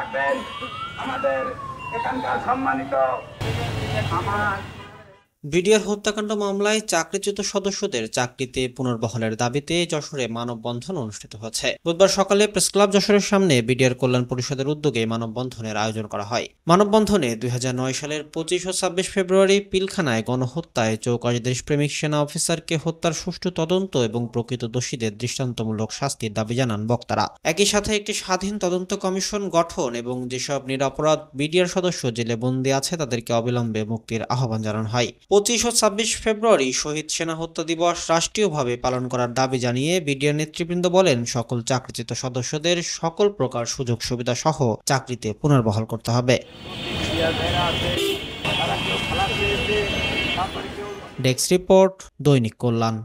রাখবেন আমাদের এখানকার সম্মানিত আমার বিডিআর হত্যাকাণ্ড মামলায় চাকরিচ্যুত সদস্যদের চাকরিতে পুনর্বহালের দাবিতে যশোরে মানববন্ধন অনুষ্ঠিত হয়েছে। বুধবার সকালে প্রেসক্লাব যশোরের সামনে বিডিআর কল্যাণ পরিষদের উদ্যোগে মানববন্ধনের আয়োজন করা হয়। মানববন্ধনে 2009 সালের 25 ও 26 ফেব্রুয়ারি পিলখানায় গণহত্যায় 24 দেশপ্রেমিক সেনা অফিসারকে হত্যার সুষ্ঠু তদন্ত এবং প্রকৃত দোষীদের দৃষ্টান্তমূলক শাস্তির দাবি জানান বক্তারা। একই সাথে একটি স্বাধীন তদন্ত কমিশন গঠন এবং যেসব নিরপরাধ বিডিআর সদস্য জেলে বন্দী আছে তাদেরকে অবিলম্বে মুক্তির আহ্বান জানানো হয়। 25 ও 26 ফেব্রুয়ারি শহীদ সেনা হত্যা দিবস রাষ্ট্রীয়ভাবে পালন করার দাবি জানিয়ে বিডিআর নেতৃবৃন্দ বলেন, সকল চাকরিচ্যুত সদস্যদের সকল প্রকার সুযোগ সুবিধা সহ চাকরিতে পুনর্বহাল করতে হবে। ডেস্ক রিপোর্ট, দৈনিক কল্যাণ।